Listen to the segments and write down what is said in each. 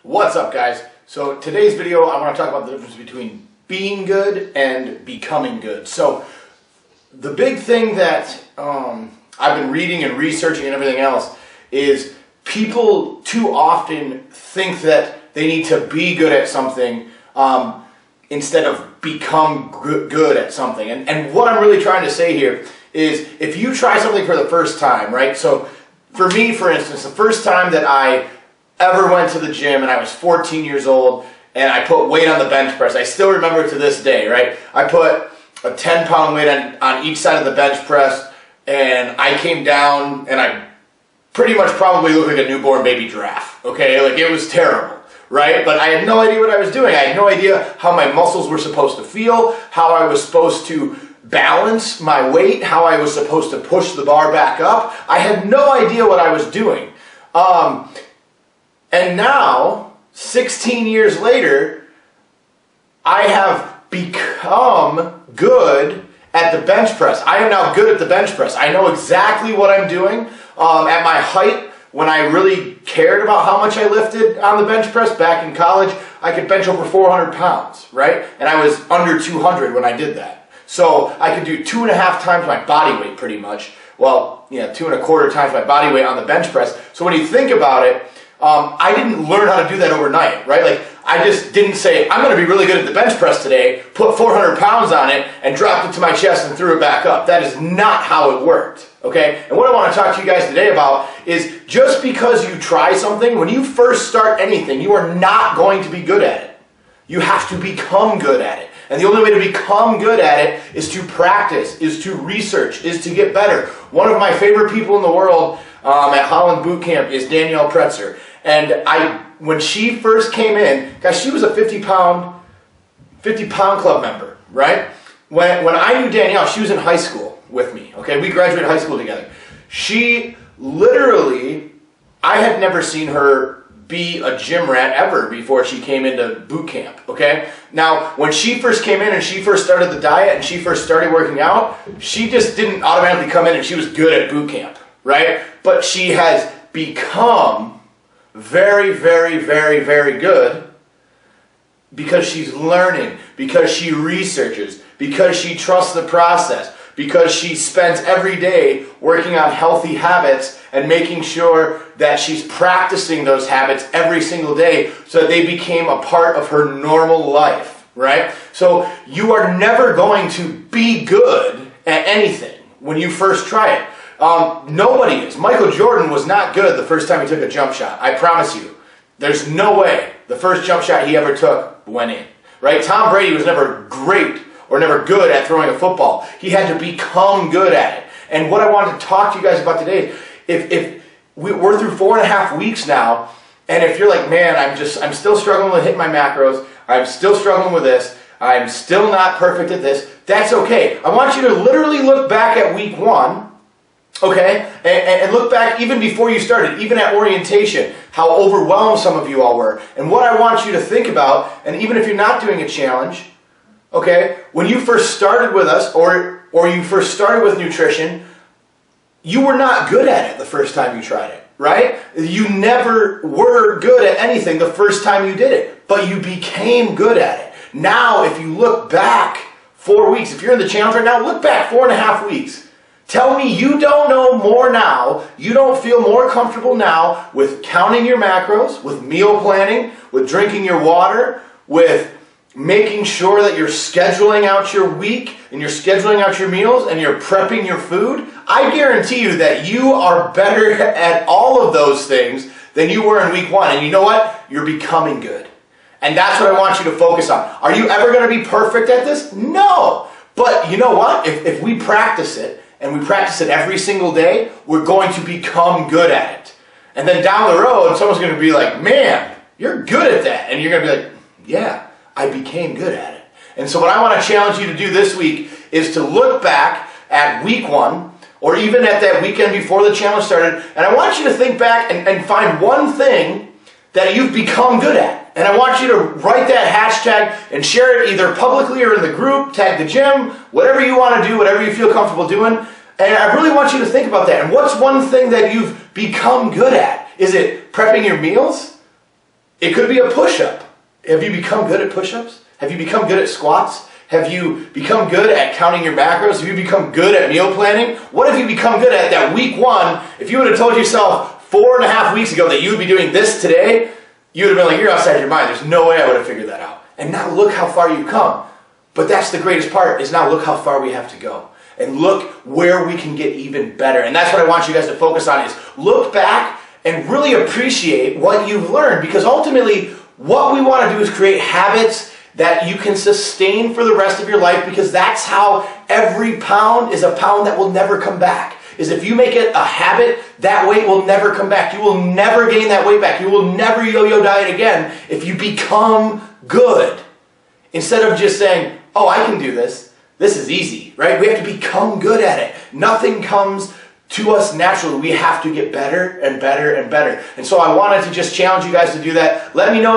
What's up, guys? So today's video I want to talk about the difference between being good and becoming good. So the big thing that I've been reading and researching and everything else is people too often think that they need to be good at something instead of become good at something. And what I'm really trying to say here is if you try something for the first time, right? So for me, for instance, the first time that I ever went to the gym and I was 14 years old and I put weight on the bench press. I still remember it to this day, right? I put a 10-pound weight on each side of the bench press and I came down and I pretty much probably looked like a newborn baby giraffe, okay? Like it was terrible, right? But I had no idea what I was doing. I had no idea how my muscles were supposed to feel, how I was supposed to balance my weight, how I was supposed to push the bar back up. I had no idea what I was doing. And now, 16 years later, I have become good at the bench press. I am now good at the bench press. I know exactly what I'm doing. At my height, when I really cared about how much I lifted on the bench press back in college, I could bench over 400 pounds, right? And I was under 200 when I did that. So I could do 2.5 times my body weight pretty much. Well, 2.25 times my body weight on the bench press. So when you think about it, I didn't learn how to do that overnight, right? Like, I just didn't say, I'm going to be really good at the bench press today, put 400 pounds on it, and dropped it to my chest and threw it back up. That is not how it worked, okay? And what I want to talk to you guys today about is just because you try something, when you first start anything, you are not going to be good at it. You have to become good at it. And the only way to become good at it is to practice, is to research, is to get better. One of my favorite people in the world at Holland Boot Camp is Danielle Pretzer. And when she first came in, guys, she was a 50-pound club member, right? When I knew Danielle, she was in high school with me, okay? We graduated high school together. She literally, I had never seen her be a gym rat ever before she came into boot camp, okay? Now, when she first came in and she first started the diet and she first started working out, she just didn't automatically come in and she was good at boot camp, right? But she has become very, very, very, very good because she's learning, because she researches, because she trusts the process, because she spends every day working on healthy habits and making sure that she's practicing those habits every single day so that they became a part of her normal life, right? So you are never going to be good at anything when you first try it. Nobody is. Michael Jordan was not good the first time he took a jump shot. I promise you. There's no way the first jump shot he ever took went in. Right? Tom Brady was never great or never good at throwing a football. He had to become good at it. And what I wanted to talk to you guys about today is if we're through 4.5 weeks now, and if you're like, man, I'm still struggling with hitting my macros, I'm still struggling with this, I'm still not perfect at this, that's okay. I want you to literally look back at week 1. Okay, and look back even before you started, even at orientation, how overwhelmed some of you all were. And what I want you to think about, and even if you're not doing a challenge, okay, when you first started with us or you first started with nutrition, you were not good at it the first time you tried it, right? You never were good at anything the first time you did it, but you became good at it. Now, if you look back 4 weeks, if you're in the challenge right now, look back 4.5 weeks. Tell me you don't know more now, you don't feel more comfortable now with counting your macros, with meal planning, with drinking your water, with making sure that you're scheduling out your week and you're scheduling out your meals and you're prepping your food. I guarantee you that you are better at all of those things than you were in week 1. And you know what? You're becoming good. And that's what I want you to focus on. Are you ever going to be perfect at this? No. But you know what? If we practice it, and we practice it every single day, we're going to become good at it. And then down the road, someone's going to be like, man, you're good at that. And you're going to be like, yeah, I became good at it. And so what I want to challenge you to do this week is to look back at week 1, or even at that weekend before the challenge started, and I want you to think back and find one thing that you've become good at. And I want you to write that hashtag and share it either publicly or in the group, tag the gym, whatever you want to do, whatever you feel comfortable doing. And I really want you to think about that. And what's one thing that you've become good at? Is it prepping your meals? It could be a push-up. Have you become good at push-ups? Have you become good at squats? Have you become good at counting your macros? Have you become good at meal planning? What have you become good at that week one? If you would have told yourself 4.5 weeks ago that you would be doing this today, you would have been like, you're outside your mind. There's no way I would have figured that out. And now look how far you've come. But that's the greatest part, is now look how far we have to go. And look where we can get even better. And that's what I want you guys to focus on, is look back and really appreciate what you've learned. Because ultimately, what we want to do is create habits that you can sustain for the rest of your life, because that's how every pound is a pound that will never come back. Is if you make it a habit, that weight will never come back. You will never gain that weight back. You will never yo-yo diet again if you become good. Instead of just saying, oh, I can do this. This is easy, right? We have to become good at it. Nothing comes to us naturally. We have to get better and better and better. And so I wanted to just challenge you guys to do that. Let me know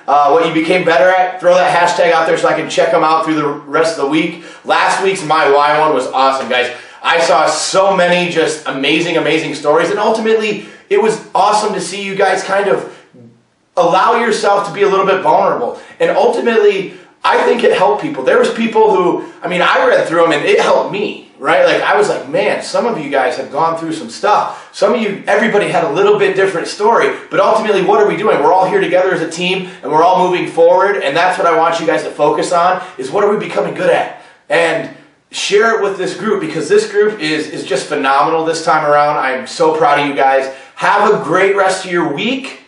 what you became better at. Throw that hashtag out there so I can check them out through the rest of the week. Last week's My Why one was awesome, guys. I saw so many just amazing, amazing stories. And ultimately, it was awesome to see you guys kind of allow yourself to be a little bit vulnerable. And ultimately, I think it helped people. There was people who, I read through them and it helped me, right? Like, I was like, man, some of you guys have gone through some stuff. Some of you, everybody had a little bit different story. But ultimately, what are we doing? We're all here together as a team, and we're all moving forward. And that's what I want you guys to focus on, is what are we becoming good at? And share it with this group, because this group is just phenomenal this time around. I'm so proud of you guys. Have a great rest of your week.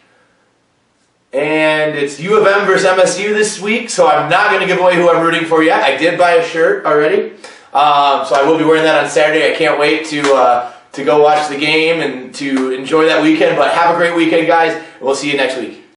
And it's U of M versus MSU this week, so I'm not going to give away who I'm rooting for yet. I did buy a shirt already, so I will be wearing that on Saturday. I can't wait to go watch the game and to enjoy that weekend. But have a great weekend, guys, and we'll see you next week.